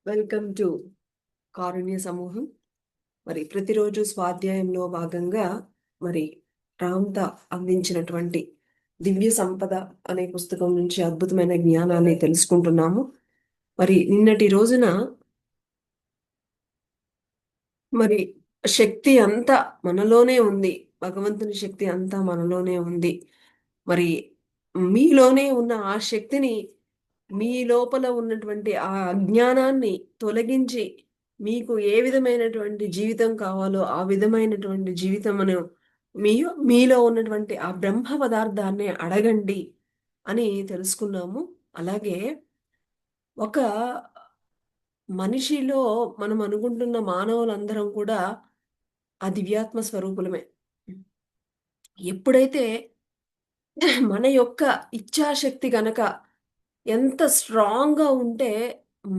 Welcome to కారుణ్య సమూహం. మరి ప్రతిరోజు స్వాధ్యాయంలో భాగంగా మరి రామ్త అందించినటువంటి దివ్య సంపద అనే పుస్తకం నుంచి అద్భుతమైన జ్ఞానాన్ని తెలుసుకుంటున్నాము. మరి నిన్నటి రోజున మరి శక్తి అంతా మనలోనే ఉంది. భగవంతుని శక్తి అంతా మనలోనే ఉంది. మరి మీలోనే ఉన్న ఆ శక్తిని, మీ లోపల ఉన్నటువంటి ఆ అజ్ఞానాన్ని తొలగించి మీకు ఏ విధమైనటువంటి జీవితం కావాలో ఆ విధమైనటువంటి జీవితమును మీ మీలో ఉన్నటువంటి ఆ బ్రహ్మ పదార్థాన్ని అడగండి అని తెలుసుకున్నాము. అలాగే ఒక మనిషిలో మనం అనుకుంటున్న మానవులందరం కూడా ఆ దివ్యాత్మ స్వరూపులమే. ఎప్పుడైతే మన యొక్క ఇచ్ఛాశక్తి గనక ఎంత స్ట్రాంగ్‌గా ఉంటే,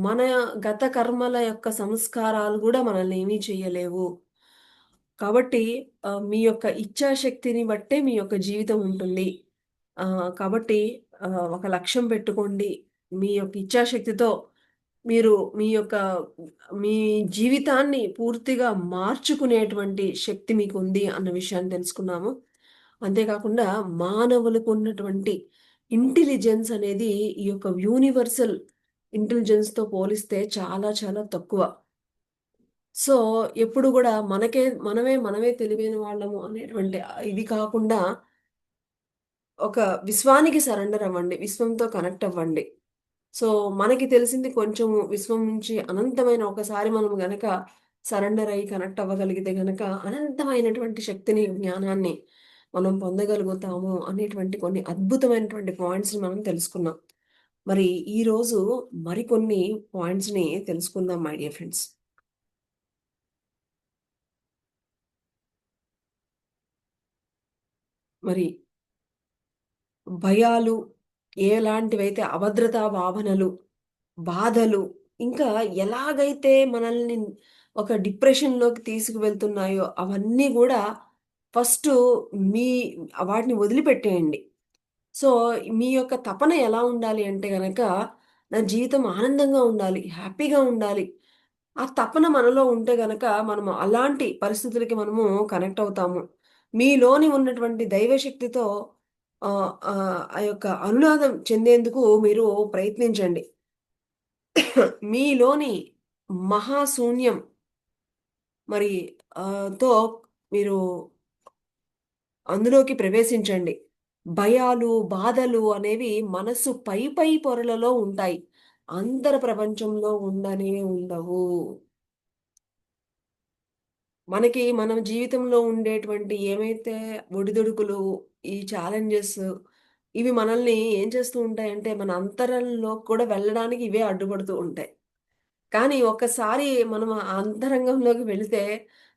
మన గత కర్మల యొక్క సంస్కారాలు గూడా మనల్ని ఏమీ చేయలేవు. కాబట్టి మీ యొక్క ఇచ్ఛాశక్తిని బట్టే మీ యొక్క జీవితం ఉంటుంది. కాబట్టి ఒక లక్ష్యం పెట్టుకోండి. మీ యొక్క ఇచ్ఛాశక్తితో మీరు మీ యొక్క మీ జీవితాన్ని పూర్తిగా మార్చుకునేటువంటి శక్తి మీకుంది అన్న విషయాన్ని తెలుసుకున్నాము. అంతేకాకుండా మానవులకు ఉన్నటువంటి ఇంటెలిజెన్స్ అనేది ఈ యొక్క యూనివర్సల్ ఇంటెలిజెన్స్‌తో పోలిస్తే చాలా చాలా తక్కువ. సో, ఎప్పుడు గూడా మనమే తెలివైన వాళ్ళము అనేటువంటి ఇది కాకుండా ఒక విశ్వానికి సరెండర్ అవ్వండి. విశ్వంతో కనెక్ట్ అవ్వండి. సో, మనకి తెలిసింది కొంచెము విశ్వం నుంచి అనంతమైన ఒకసారి మనం గనక సరెండర్ అయ్యి కనెక్ట్ అవ్వగలిగితే గనక అనంతమైనటువంటి శక్తిని, జ్ఞానాన్ని మనం పొందగలుగుతాము అనేటువంటి కొన్ని అద్భుతమైనటువంటి పాయింట్స్‌ని మనం తెలుసుకున్నాం. మరి ఈరోజు మరికొన్ని పాయింట్స్‌ని తెలుసుకుందాం మై డియర్ ఫ్రెండ్స్. మరి భయాలు, ఎలాంటివైతే అభద్రతా భావనలు, బాధలు, ఇంకా ఎలాగైతే మనల్ని ఒక డిప్రెషన్‌లోకి తీసుకువెళ్తున్నాయో అవన్నీ గూడా ఫస్టు మీ వాటిని వదిలిపెట్టేయండి. సో, మీ యొక్క తపన ఎలా ఉండాలి అంటే గనక, నా జీవితం ఆనందంగా ఉండాలి, హ్యాపీగా ఉండాలి. ఆ తపన మనలో ఉంటే గనక, మనము అలాంటి పరిస్థితులకి మనము కనెక్ట్ అవుతాము. మీలోని ఉన్నటువంటి దైవశక్తితో ఆ యొక్క అనునాదం చెందేందుకు మీరు ప్రయత్నించండి. మీలోని మహాశూన్యం మరి తో మీరు అందులోకి ప్రవేశించండి. భయాలు, బాధలు అనేవి మనసు పై పొరలలో ఉంటాయి. అంతర ప్రపంచంలో ఉండనే ఉండవు. మనకి మన జీవితంలో ఉండేటువంటి ఏమైతే ఒడిదుడుకులు, ఈ ఛాలెంజెస్ ఇవి మనల్ని ఏం చేస్తూ ఉంటాయంటే, మన అంతరంలోకి కూడా వెళ్ళడానికి ఇవే అడ్డుపడుతూ ఉంటాయి. కానీ ఒక్కసారి మనం ఆ అంతరంగంలోకి వెళితే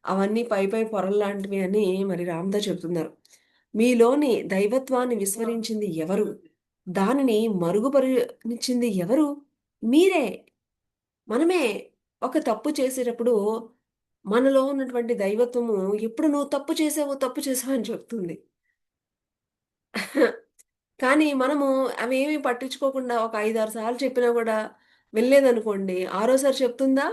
అవన్నీ పై పొరల్లాంటివి అని మరి రామ్‌దా చెప్తున్నారు. మీలోని దైవత్వాన్ని విస్మరించింది ఎవరు? దానిని మరుగుపరినిచ్చింది ఎవరు? మీరే. మనమే. ఒక తప్పు చేసేటప్పుడు మనలో ఉన్నటువంటి దైవత్వము ఎప్పుడు నువ్వు తప్పు చేశావు అని చెప్తుంది. కానీ మనము అవేమి పట్టించుకోకుండా ఒక 5, 6 సార్లు చెప్పినా గూడా వినలేదనుకోండి, ఆరోసారి చెప్తుందా?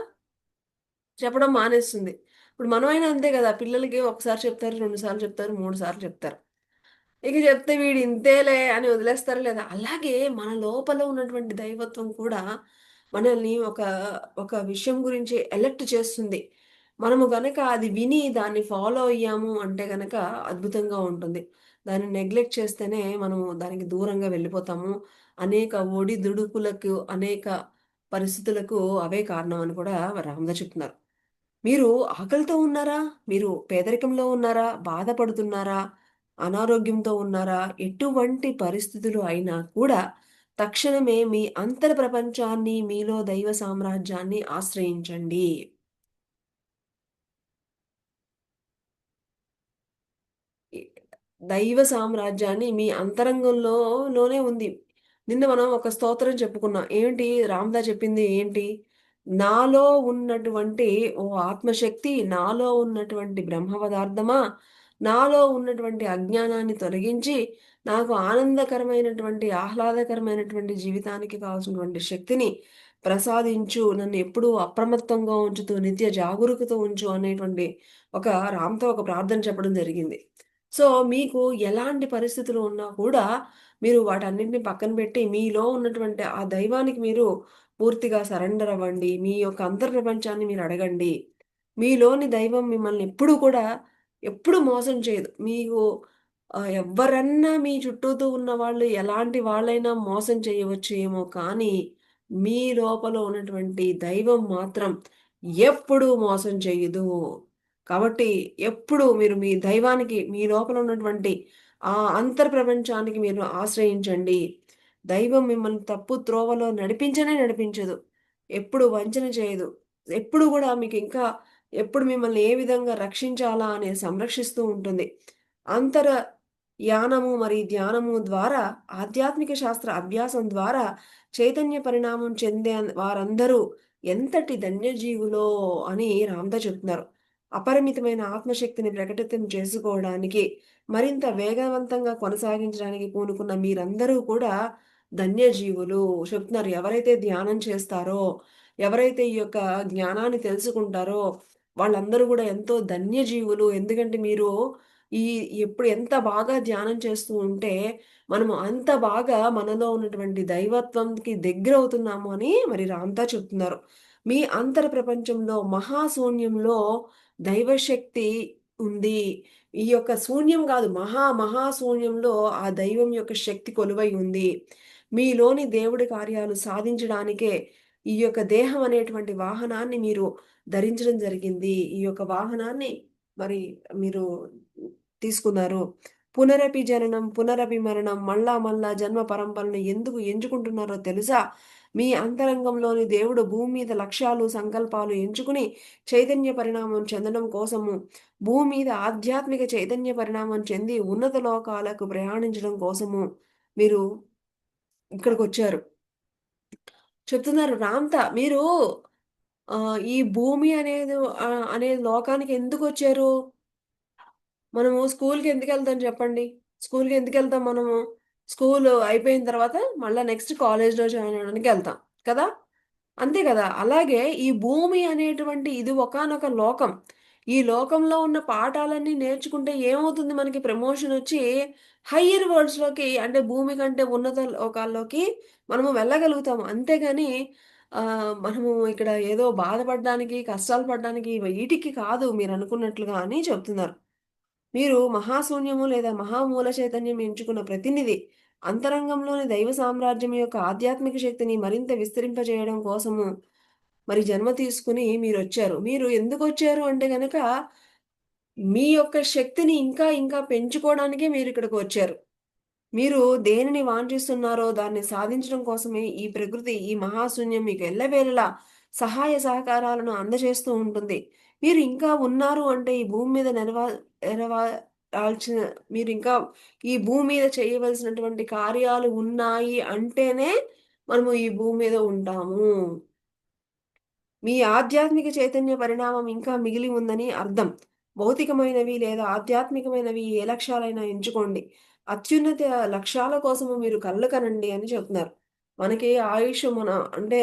చెప్పడం మానేస్తుంది. ఇప్పుడు మనమైనా అంతే గదా! పిల్లలకి ఒకసారి చెప్తారు, 2 సార్లు చెప్తారు, 3 సార్లు చెప్తారు. ఇక చెప్తే వీడు ఇంతేలే అని వదిలేస్తారా లేదా? అలాగే మన లోపల ఉన్నటువంటి దైవత్వం కూడా మనల్ని ఒక విషయం గురించి అలర్ట్ చేస్తుంది. మనము గనక అది విని దాన్ని ఫాలో అయ్యాము అంటే గనక అద్భుతంగా ఉంటుంది. దాన్ని నెగ్లెక్ట్ చేస్తేనే మనము దానికి దూరంగా వెళ్ళిపోతాము. అనేక ఒడిదుడుకులకు, అనేక పరిస్థితులకు అవే కారణం అని కూడా రామగా చెప్తున్నారు. మీరు ఆకలితో ఉన్నారా? మీరు పేదరికంలో ఉన్నారా? బాధపడుతున్నారా? అనారోగ్యంతో ఉన్నారా? ఎటువంటి పరిస్థితులు అయినా కూడా తక్షణమే మీ అంతర ప్రపంచాన్ని, మీలో దైవ సామ్రాజ్యాన్ని ఆశ్రయించండి. ఇ దైవ సామ్రాజ్యాన్ని మీ లోనే ఉంది. నిన్న మనం ఒక స్తోత్రం చెప్పుకున్నాం. ఏంటి రామ్‌దా చెప్పింది ఏంటి? నాలో ఉన్నటువంటి ఓ ఆత్మశక్తి, నాలో ఉన్నటువంటి బ్రహ్మ పదార్థమా, నాలో ఉన్నటువంటి అజ్ఞానాన్ని తొలగించి, నాకు ఆనందకరమైనటువంటి, ఆహ్లాదకరమైనటువంటి జీవితానికి కావాల్సినటువంటి శక్తిని ప్రసాదించు. నన్ను ఎప్పుడూ అప్రమత్తంగా ఉంచుతూ, నిత్య జాగరూకత ఉంచు అనేటువంటి ఒక రామ్‌తో ఒక ప్రార్థన చెప్పడం జరిగింది. సో, మీకు ఎలాంటి పరిస్థితులు ఉన్నా కూడా మీరు వాటన్నిటిని పక్కన పెట్టి, మీలో ఉన్నటువంటి ఆ దైవానికి మీరు పూర్తిగా సరెండర్ అవ్వండి. మీ యొక్క అంతర్ప్రపంచాన్ని మీరు అడగండి. మీలోని దైవం మిమ్మల్ని ఎప్పుడూ కూడా ఎప్పుడు మోసం చేయదు. మీకు ఎవ్వరన్నా మీ చుట్టూతో ఉన్నవాళ్ళు ఎలాంటి వాళ్ళైనా మోసం చేయవచ్చు ఏమో కానీ, మీ లోపల ఉన్నటువంటి దైవం మాత్రం ఎప్పుడూ మోసం చెయ్యదు. కాబట్టి ఎప్పుడు మీరు మీ దైవానికి మీ లోపల ఉన్నటువంటి ఆ అంతర్ప్రపంచానికి మీరు ఆశ్రయించండి. దైవం మిమ్మల్ని తప్పు త్రోవలో నడిపించనే నడిపించదు. ఎప్పుడు వంచన చేయదు. ఎప్పుడు గూడా మీకింకా ఎప్పుడు మిమ్మల్ని ఏ విధంగా రక్షించాలా అని సంరక్షిస్తూ ఉంటుంది. అంతర యానము మరియు ధ్యానము ద్వారా ఆధ్యాత్మిక శాస్త్ర అభ్యాసం ద్వారా చైతన్య పరిణామం చెందే వారందరూ ఎంతటి ధన్యజీవులో అని రామ్‌దాస్ చెప్తున్నారు. అపరిమితమైన ఆత్మశక్తిని ప్రకటితం చేసుకోవడానికి, మరింత వేగవంతంగా కొనసాగించడానికి పూనుకున్న మీరందరూ కూడా ధన్యజీవులు చెప్తున్నారు. ఎవరైతే ధ్యానం చేస్తారో, ఎవరైతే ఈ యొక్క జ్ఞానాన్ని తెలుసుకుంటారో, వాళ్ళందరూ గూడా ఎంతో ధన్యజీవులు. ఎందుకంటే మీరు ఈ ఎప్పుడు ఎంత బాగా ధ్యానం చేస్తూ ఉంటే, మనము అంత బాగా మనలో ఉన్నటువంటి దైవత్వంకి దగ్గరవుతున్నాము అని మరి రామ్‌తా చెప్తున్నారు. మీ అంతర ప్రపంచంలో మహాశూన్యంలో దైవశక్తి ఉంది. ఈ యొక్క శూన్యం గాదు, మహాశూన్యంలో ఆ దైవం యొక్క శక్తి కొలువై ఉంది. మీలోని దేవుడి కార్యాలు సాధించడానికే ఈ యొక్క దేహం అనేటువంటి వాహనాన్ని మీరు ధరించడం జరిగింది. ఈ యొక్క వాహనాన్ని మరి మీరు తీసుకున్నారు. పునరపి జననం, పునరపి మరణం, మళ్ళా మళ్ళా జన్మ పరంపరను ఎందుకు ఎంచుకుంటున్నారో తెలుసా? మీ అంతరంగంలోని దేవుడు భూమి మీద లక్ష్యాలు, సంకల్పాలు ఎంచుకుని చైతన్య పరిణామం చెందడం కోసము, భూమి మీద ఆధ్యాత్మిక చైతన్య పరిణామం చెంది ఉన్నత లోకాలకు ప్రయాణించడం కోసము మీరు ఇక్కడికొచ్చారు. చెప్తున్నారు రామ్‌తా మీరు ఈ భూమి అనే లోకానికి ఎందుకొచ్చారు? మనము స్కూలుకి ఎందుకెళ్తాం చెప్పండి? స్కూలుకి ఎందుకెళ్తాం మనము? స్కూలు అయిపోయిన తర్వాత మళ్ళా నెక్స్ట్ కాలేజ్‌లో జాయిన్ అవ్వడానికెళ్తాం. కదా! అంతే కదా! అలాగే ఈ భూమి అనేటువంటి ఇది ఒకానొక లోకం. ఈ లోకంలో ఉన్న పాఠాలన్నీ నేర్చుకుంటే ఏమవుతుంది మనకి ప్రమోషనొచ్చి హయ్యర్ వరల్డ్స్‌లోకి అంటే భూమి కంటే ఉన్నత లోకాల్లోకి మనము వెళ్ళగలుగుతాము. అంతేగాని మనము ఇక్కడ ఏదో బాధపడడానికి, కష్టాలు పడడానికి వీటికి కాదు మీరనుకున్నట్లుగా అని చెప్తున్నారు. మీరు మహాశూన్యము లేదా మహామూల చైతన్యం ఎంచుకున్న ప్రతినిధి. అంతరంగంలోని దైవ సామ్రాజ్యం యొక్క ఆధ్యాత్మిక శక్తిని మరింత విస్తరింపజేయడం కోసము మరి జన్మ తీసుకొని మీరొచ్చారు. మీరు ఎందుకొచ్చారు అంటే గనక మీ యొక్క శక్తిని ఇంకా ఇంకా పెంచుకోవడానికే మీరిక్కడికి వచ్చారు. మీరు దేనిని వాంఛిస్తున్నారో దాన్ని సాధించడం కోసమే ఈ ప్రకృతి, ఈ మహాశూన్యం మీకు ఎల్లవేళలా సహాయ సహకారాలను అందజేస్తూ ఉంటుంది. మీరు ఇంకా ఉన్నారు అంటే ఈ భూమి మీద నెరవేరాల్సిన మీరింకా ఈ భూమి మీద చేయవలసినటువంటి కార్యాలు ఉన్నాయి అంటేనే మనము ఈ భూమి మీద ఉంటాము. మీ ఆధ్యాత్మిక చైతన్య పరిణామం ఇంకా మిగిలి ఉందని అర్థం. భౌతికమైనవి లేదా ఆధ్యాత్మికమైనవి ఏ లక్ష్యాలైనా ఎంచుకోండి. అత్యున్నత లక్ష్యాల కోసము మీరు కలలు కనండి అని చెప్తున్నారు. మనకి ఆయుష్ అంటే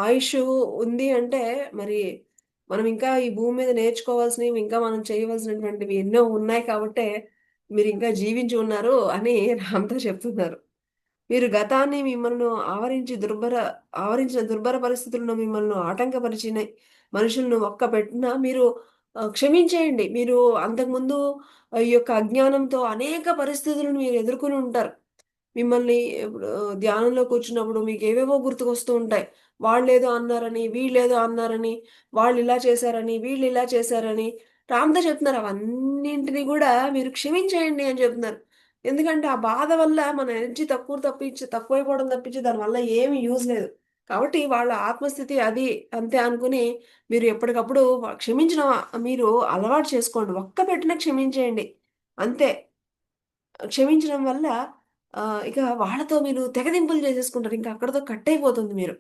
ఆయుష్ ఉంది అంటే మరి మనం ఇంకా ఈ భూమి మీద నేర్చుకోవాల్సినవి, ఇంకా మనం చేయవలసినటువంటివి ఎన్నో ఉన్నాయి కాబట్టే మీరింకా జీవించి ఉన్నారు అని రామ్‌తో చెప్తున్నారు. మీరు గతాన్ని మిమ్మల్ని ఆవరించిన దుర్భర పరిస్థితులను మిమ్మల్ని ఆటంకపరిచిన మనుషులను ఒక్కపెట్టినా మీరు క్షమించేయండి. మీరు అంతకుముందు ఈ యొక్క అజ్ఞానంతో అనేక పరిస్థితులను మీరు ఎదుర్కొని ఉంటారు. మిమ్మల్ని ఇప్పుడు ధ్యానంలో కూర్చున్నప్పుడు మీకేవేవో గుర్తుకొస్తూ ఉంటాయి. వాళ్ళేదో అన్నారని, వీళ్ళేదో అన్నారని, వాళ్ళిలా చేశారని, వీళ్ళిలా చేశారని రామ్‌తో చెప్తున్నారు. అవన్నింటిని గూడా మీరు క్షమించేయండి అని చెప్తున్నారు. ఎందుకంటే ఆ బాధ వల్ల మన ఎనర్జీ తక్కువైపోవడం తప్పించి దానివల్ల ఏమి యూజ్ లేదు. కాబట్టి వాళ్ళ ఆత్మస్థితి అది అంతే అనుకుని మీరు ఎప్పటికప్పుడు క్షమించడం మీరు అలవాటు చేసుకోండి. ఒక్క పెట్టిన క్షమించేయండి. అంతే. క్షమించడం వల్ల ఇక వాళ్ళతో మీరు తెగతింపులు చేసేసుకుంటారు. ఇంక అక్కడితో కట్ అయిపోతుంది మీరు.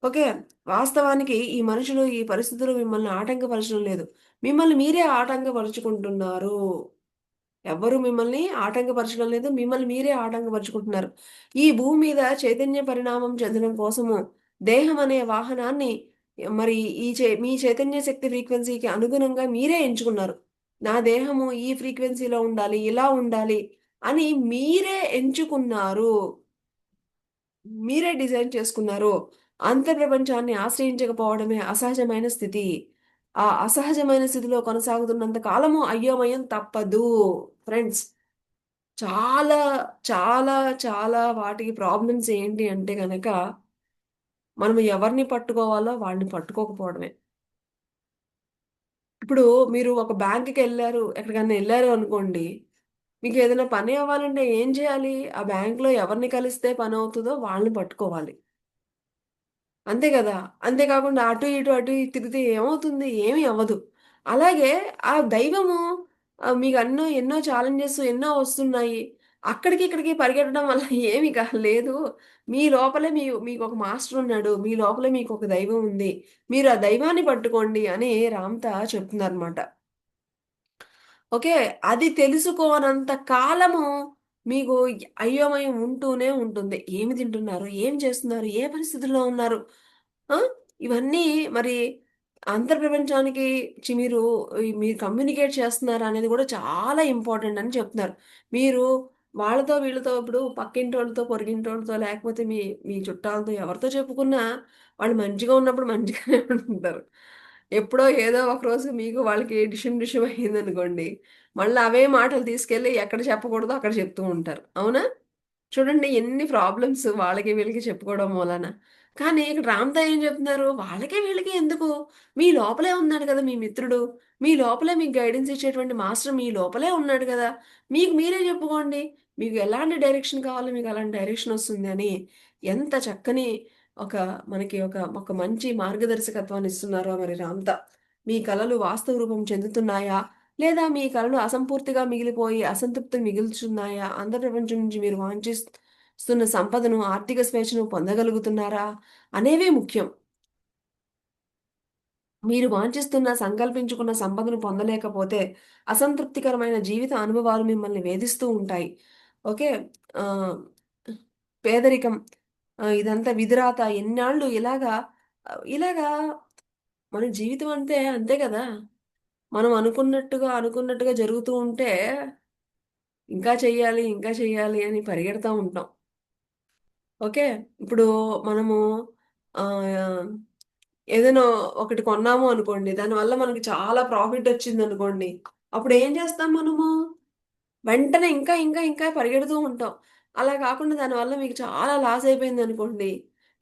ఓకే. వాస్తవానికి ఈ మనుషులు, ఈ పరిస్థితులు మిమ్మల్ని ఆటంకపరచడం లేదు. మిమ్మల్ని మీరే ఆటంకపరుచుకుంటున్నారు. ఎవ్వరు మిమ్మల్ని ఆటంకపరచడం లేదు. మిమ్మల్ని మీరే ఆటంకపరుచుకుంటున్నారు. ఈ భూమి మీద చైతన్య పరిణామం చెందడం కోసము దేహం అనే వాహనాన్ని మరి మీ చైతన్య శక్తి ఫ్రీక్వెన్సీకి అనుగుణంగా మీరే ఎంచుకున్నారు. నా దేహము ఈ ఫ్రీక్వెన్సీలో ఉండాలి, ఇలా ఉండాలి అని మీరే ఎంచుకున్నారు. మీరే డిజైన్ చేసుకున్నారు. అంతర్ప్రపంచాన్ని ఆశ్రయించకపోవడమే అసహజమైన స్థితి. ఆ అసహజమైన స్థితిలో కొనసాగుతున్నంత కాలము అయోమయం తప్పదు. ఫ్రెండ్స్, చాలా, చాలా, చాలా వాటికి ప్రాబ్లమ్స్ ఏంటి అంటే గనక, మనం ఎవరిని పట్టుకోవాలో వాళ్ళని పట్టుకోకపోవడమే. ఇప్పుడు మీరు ఒక బ్యాంక్‌కెళ్లారు, ఎక్కడికన్నా ఎళ్లారు అనుకోండి. మీకేదైనా పని అవ్వాలంటే ఏం చేయాలి? ఆ బ్యాంక్‌లో ఎవరిని కలిస్తే పనవుతదో వాళ్ళని పట్టుకోవాలి. అంతే గదా! అంతే కాకుండా అటు ఇటు తిరిగితే ఏమవుతుంది? ఏమి అవ్వదు. అలాగే ఆ దైవము మీకు ఎన్నో ఛాలెంజెస్ ఎన్నో వస్తున్నాయి. అక్కడికి ఇక్కడికి పరిగెట్టడం వల్ల ఏమి లేదు. మీ లోపలే మీకొక మాస్టర్ ఉన్నాడు. మీ లోపలే మీకొక దైవం ఉంది. మీరు ఆ దైవాన్ని పట్టుకోండి అని రామ్‌తా చెప్తున్నారన్నమాట. ఓకే. అది తెలుసుకోనంత కాలము మీకు అయోమయం ఉంటూనే ఉంటుంది. ఏమి తింటున్నారు? ఏం చేస్తున్నారు? ఏ పరిస్థితుల్లో ఉన్నారు? ఆ! ఇవన్నీ మరి అంతర్ప్రపంచానికి మీరు కమ్యూనికేట్ చేస్తున్నారా అనేది కూడా చాలా ఇంపార్టెంట్ అని చెప్తున్నారు. మీరు వాళ్ళతో వీళ్ళతో ఇప్పుడు పక్కింటోళ్ళతో, పొరుగింటోళ్ళతో లేకపోతే మీ మీ చుట్టాలతో ఎవరితో చెప్పుకున్నా వాళ్ళు మంచిగా ఉన్నప్పుడు మంచిగానే ఉంటారు. ఎప్పుడో ఏదో ఒకరోజు మీకు వాళ్ళకి డిషుం అయిందనుకోండి, మళ్ళా అవే మాటలు తీసుకెళ్ళి ఎక్కడ చెప్పకూడదో అక్కడ చెప్తూ ఉంటారు. అవునా? చూడండి ఎన్ని ప్రాబ్లమ్స్ వాళ్ళకి వీళ్ళకి చెప్పుకోవడం మూలాన. కానీ ఇక్కడ రామ్‌తా ఏం చెప్తున్నారు? వాళ్ళకి వీళ్ళకి ఎందుకు? మీ లోపలే ఉన్నాడు కదా మీ మిత్రుడు. మీ లోపలే మీకు గైడెన్స్ ఇచ్చేటువంటి మాస్టర్ మీ లోపలే ఉన్నాడు కదా! మీకు మీరే చెప్పుకోండి. మీకు ఎలాంటి డైరెక్షన్ కావాలో మీకు అలాంటి డైరెక్షన్ వస్తుంది అని ఎంత చక్కని ఒక మనకి ఒక మంచి మార్గదర్శకత్వాన్ని ఇస్తున్నారో మరి రామ్‌తా. మీ కలలు వాస్తవ రూపం చెందుతున్నాయా? లేదా మీ కలలు అసంపూర్తిగా మిగిలిపోయి అసంతృప్తి మిగుల్చున్నాయా? ప్రపంచం నుంచి మీరు వాంఛిస్తున్న సంపదను, ఆర్థిక స్వేచ్ఛను పొందగలుగుతున్నారా? అనేవే ముఖ్యం. మీరు వాంఛిస్తున్న, సంకల్పించుకున్న సంపదను పొందలేకపోతే అసంతృప్తికరమైన జీవిత అనుభవాలు మిమ్మల్ని వేధిస్తూ ఉంటాయి. ఓకే. ఆహ్, పేదరికం ఇదంతా విధిరాత ఎన్నాళ్ళు ఇలాగా మన జీవితం అంతే అంతే గదా! మనం అనుకున్నట్టుగా జరుగుతూ ఉంటే ఇంకా చెయ్యాలి అని పరిగెడతా ఉంటాం. ఓకే. ఇప్పుడు మనము ఆహ్, ఏదైనా ఒకటి కొన్నాము అనుకోండి. దానివల్ల మనకి చాలా ప్రాఫిటొచ్చిందనుకోండి. అప్పుడేం చేస్తాం మనము? వెంటనే ఇంకా పరిగెడుతూ ఉంటాం. అలా కాకుండా దానివల్ల మీకు చాలా లాస్ అయిపోయిందనుకోండి.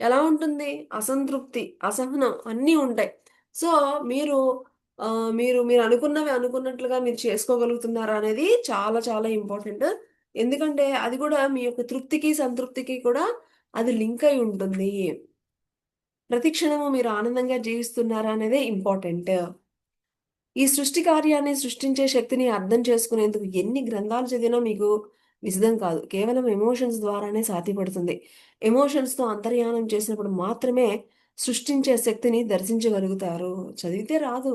ఎలా ఉంటుంది? అసంతృప్తి, అసహనం అన్నీ ఉంటాయి. సో, మీరు మీరు అనుకున్నవి అనుకున్నట్లుగా మీరు చేసుకోగలుగుతున్నారా అనేది చాలా చాలా ఇంపార్టెంట్. ఎందుకంటే అది కూడా మీ యొక్క తృప్తికి, సంతృప్తికి కూడా అది లింక్ అయి ఉంటుంది. ప్రతి క్షణము మీరు ఆనందంగా జీవిస్తున్నారా అనేదే ఇంపార్టెంట్. ఈ సృష్టి కార్యాన్ని సృష్టించే శక్తిని అర్థం చేసుకునేందుకు ఎన్ని గ్రంథాలు చదివినా మీకు విశదం కాదు. కేవలం ఎమోషన్స్ ద్వారానే సాధ్యపడుతుంది. ఎమోషన్స్‌తో అంతర్యానం చేసినప్పుడు మాత్రమే సృష్టించే శక్తిని దర్శించగలుగుతారు. చదివితే రాదు.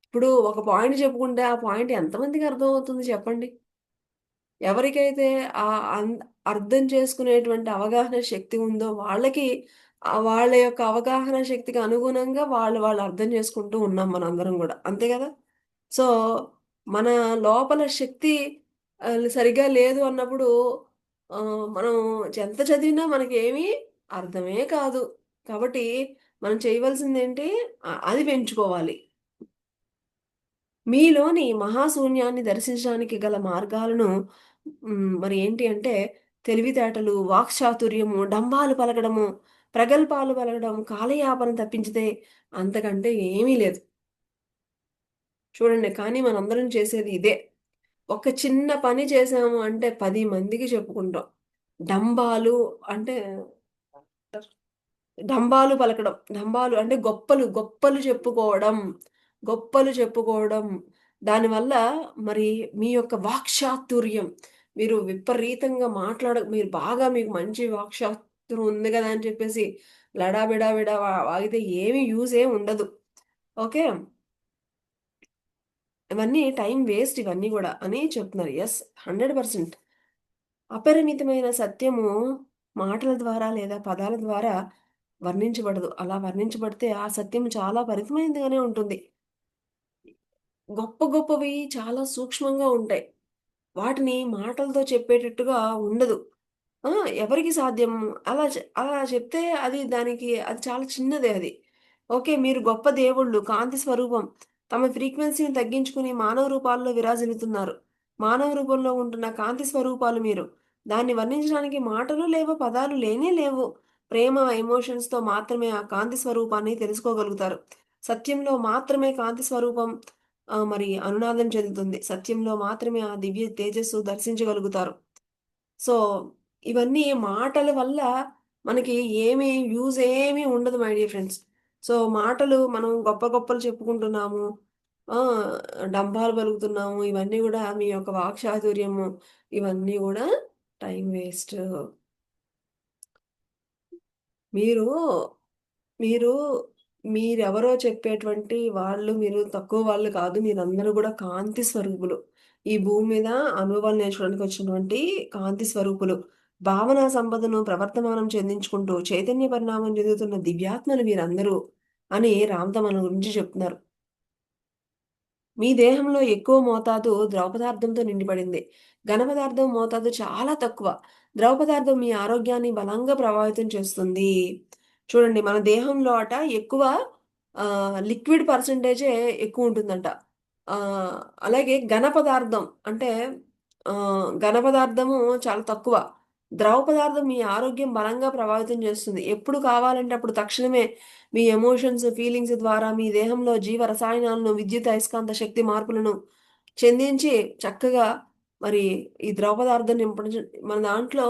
ఇప్పుడు ఒక పాయింట్ చెప్పుకుంటే ఆ పాయింట్ ఎంతమందికి అర్థమవుతుంది చెప్పండి? ఎవరికైతే అన్ అర్థం చేసుకునేటువంటి అవగాహన శక్తి ఉందో వాళ్ళకి వాళ్ళ యొక్క అవగాహన శక్తికి అనుగుణంగా వాళ్ళు అర్థం చేసుకుంటూ ఉన్నాం మనందరం గూడా. అంతే గదా! సో, మన లోపల శక్తి సరిగ్గా లేదు అన్నప్పుడు మనం ఎంత చదివినా మనకేమి అర్థమే కాదు. కాబట్టి మనం చేయవలసిందేంటి అది పెంచుకోవాలి. మీలోని మహాశూన్యాన్ని దర్శించడానికి గల మార్గాలను మరి ఏంటి అంటే తెలివితేటలు, వాక్చాతుర్యము, డంబాలు పలకడము, ప్రగల్భాలు పలకడం, కాలయాపన తప్పించితే అంతకంటే ఏమీ లేదు. చూడండి కానీ మనందరం చేసేది ఇదే. ఒక చిన్న పని చేశాము అంటే 10 మందికి చెప్పుకుంటాం. డంబాలు అంటే డంబాలు పలకడం. డంబాలు అంటే గొప్పలు చెప్పుకోవడం. దానివల్ల మరి మీ యొక్క వాక్చాతుర్యం మీరు విపరీతంగా మీరు బాగా మీకు మంచి వాక్చాతుర్యం ఉంది గదా! అని చెప్పేసి లడాబిడా వాగితే ఏమి యూజ్ ఏమి ఉండదు. ఓకే. ఇవన్నీ టైం వేస్ట్ ఇవన్నీ గూడా అని చెప్తున్నారు. యెస్. 100% అపరిమితమైన సత్యము మాటల ద్వారా లేదా పదాల ద్వారా వర్ణించబడదు. అలా వర్ణించబడితే ఆ సత్యం చాలా పరిమితమైనదిగానే ఉంటుంది. గొప్ప గొప్పవి చాలా సూక్ష్మంగా ఉంటాయి. వాటిని మాటలతో చెప్పేటట్టుగా ఉండదు. ఆ! ఎవరికి సాధ్యం? అలా చెప్తే అది చాలా చిన్నదే అది. ఓకే. మీరు గొప్ప దేవుళ్ళు, కాంతి స్వరూపం. తమ ఫ్రీక్వెన్సీని తగ్గించుకొని మానవ రూపాల్లో విరాజిల్లుతున్నారు. మానవ రూపంలో ఉంటున్న కాంతి స్వరూపాలు మీరు. దాన్ని వర్ణించడానికి మాటలు లేవు, పదాలు లేనే లేవు. ప్రేమ, ఎమోషన్స్‌తో మాత్రమే ఆ కాంతి స్వరూపాన్ని తెలుసుకోగలుగుతారు. సత్యంలో మాత్రమే కాంతి స్వరూపం మరి అనునాదం చెందుతుంది. సత్యంలో మాత్రమే ఆ దివ్య తేజస్సు దర్శించగలుగుతారు. సో, ఇవన్నీ మాటల వల్ల మనకి ఏమి యూజ్ ఏమీ ఉండదు మై డియర్ ఫ్రెండ్స్. సో, మాటలు మనం గొప్ప గొప్పలు చెప్పుకుంటున్నాము. ఆ! డంబాలు పలుకుతున్నాము. ఇవన్నీ గూడా మీ యొక్క వాక్చాతుర్యము ఇవన్నీ గూడా టైమ్ వేస్ట్. మీరు మీరు మీరెవరో చెప్పేటువంటి మీరు తక్కువ వాళ్ళు కాదు. మీరందరూ గూడా కాంతి స్వరూపులు. ఈ భూమి మీద అనుభవాలు నేర్చుకోవడానికి వచ్చినటువంటి కాంతి స్వరూపులు. భావనా సంపదను ప్రవర్తమానం చెందించుకుంటూ చైతన్య పరిణామం చెందుతున్న దివ్యాత్మలు మీరందరూ అని రామ్‌త మన గురించి చెప్తున్నారు. మీ దేహంలో ఎక్కువ మోతాదు ద్రవ పదార్థంతో నిండిపడింది. ఘన పదార్థం మోతాదు చాలా తక్కువ. ద్రవ పదార్థం మీ ఆరోగ్యాన్ని బలంగా ప్రభావితం చేస్తుంది. చూడండి మన దేహంలో ఎక్కువ లిక్విడ్ పర్సెంటేజే ఎక్కువుంటుందంట. అలాగే ఘన పదార్థం అంటే ఘన పదార్థము చాలా తక్కువ. ద్రవ పదార్థం మీ ఆరోగ్యం బలంగా ప్రభావితం చేస్తుంది. ఎప్పుడు కావాలంటే అప్పుడు తక్షణమే మీ ఎమోషన్స్, ఫీలింగ్స్ ద్వారా మీ దేహంలో జీవ రసాయనాలను, విద్యుత్ అయస్కాంత శక్తి మార్పులను చెందించి చక్కగా మరి ఈ ద్రవ పదార్థం నింపడం మన దాంట్లో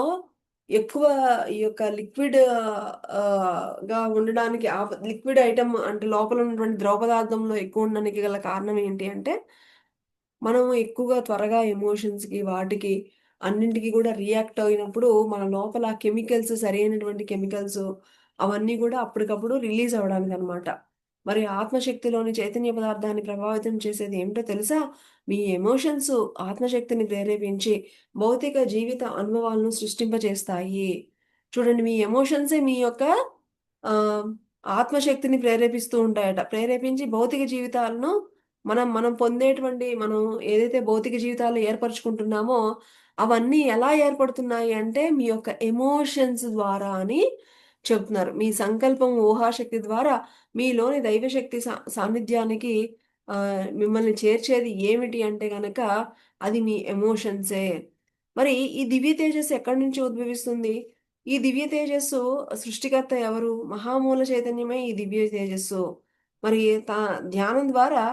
ఎక్కువ ఈ యొక్క లిక్విడ్ గా ఉండడానికి లిక్విడ్ ఐటెమ్ అంటే లోపల ఉన్నటువంటి ద్రవ పదార్థంలో ఎక్కువ ఉండడానికి గల కారణం ఏంటి అంటే మనం ఎక్కువగా త్వరగా ఎమోషన్స్‌కి, వాటికి అన్నింటికి గూడా రియాక్ట్ అయినప్పుడు మన లోపల కెమికల్స్ సరైనటువంటి కెమికల్స్ అవన్నీ గూడా అప్పటికప్పుడు రిలీజ్ అవ్వడానికనమాట. మరి ఆత్మశక్తిలోని చైతన్య పదార్థాన్ని ప్రభావితం చేసేది ఏమిటో తెలుసా? మీ ఎమోషన్స్ ఆత్మశక్తిని ప్రేరేపించి భౌతిక జీవిత అనుభవాలను సృష్టింపజేస్తాయి. చూడండి మీ ఎమోషన్సే మీ యొక్క ఆహ్, ఆత్మశక్తిని ప్రేరేపిస్తూ ఉంటాయట. ప్రేరేపించి భౌతిక జీవితాలను మనం మనం ఏదైతే భౌతిక జీవితాలు ఏర్పరుచుకుంటున్నామో, అవన్నీ ఎలా ఏర్పడుతున్నాయి అంటే, మీ యొక్క ఎమోషన్స్ ద్వారా అని చెప్తున్నారు. మీ సంకల్పం, ఊహాశక్తి ద్వారా మీలోని దైవశక్తి సాన్నిధ్యానికి మిమ్మల్ని చేర్చేది ఏమిటి అంటే గనక, అది మీ ఎమోషన్సే. మరి ఈ దివ్య తేజస్సు ఎక్కడి నుంచి ఉద్భవిస్తుంది? ఈ దివ్య తేజస్సు సృష్టికర్త ఎవరు? మహామూల చైతన్యమే ఈ దివ్య తేజస్సు. మరి తా ధ్యానం ద్వారా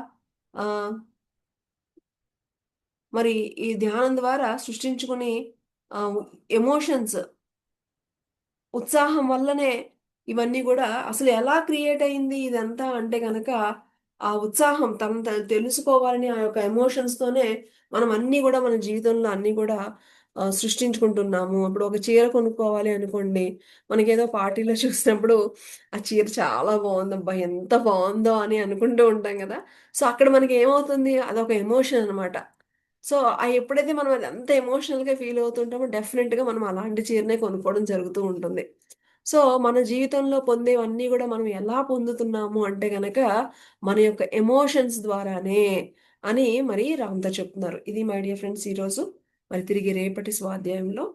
ఆహ్, మరి ఈ ధ్యానం ద్వారా సృష్టించుకుని ఆహ్, ఎమోషన్స్ ఉత్సాహం వల్లనే ఇవన్నీ గూడా అసలు ఎలా క్రియేట్ అయింది ఇదంతా అంటే గనక, ఆ ఉత్సాహం తనను తను తెలుసుకోవాలని ఆ యొక్క ఎమోషన్స్‌తోనే మనం అన్నీ గూడా మన జీవితంలో అన్నీ గూడా సృష్టించుకుంటున్నాము. ఇప్పుడు ఒక చీర కొనుక్కోవాలి అనుకోండి, మనకేదో పార్టీలో చూసినప్పుడు ఆ చీర చాలా బావుందబ్బా! ఎంత బావుందో అని అనుకుంటూ ఉంటాం గదా! సో, అక్కడ మనకేమవుతుంది అదొక ఎమోషన్ అనమాట. సో, ఎప్పుడైతే మనం అదంత ఎమోషనల్‌గా ఫీల్ అవుతుంటామో డెఫినెట్‌గా మనం అలాంటి చీరనే కొనుక్కోవడం జరుగుతూ ఉంటుంది. సో, మన జీవితంలో పొందేవన్నీ గూడా మనం ఎలా పొందుతున్నాము అంటే గనక, మన యొక్క ఎమోషన్స్ ద్వారానే అని మరి రామ్‌తో చెప్తున్నారు. ఇది మై డియర్ ఫ్రెండ్స్ ఈరోజు. మరి తిరిగి రేపటి స్వాధ్యాయంలో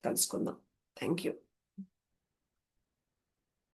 కలుసుకుందాం. Thank you.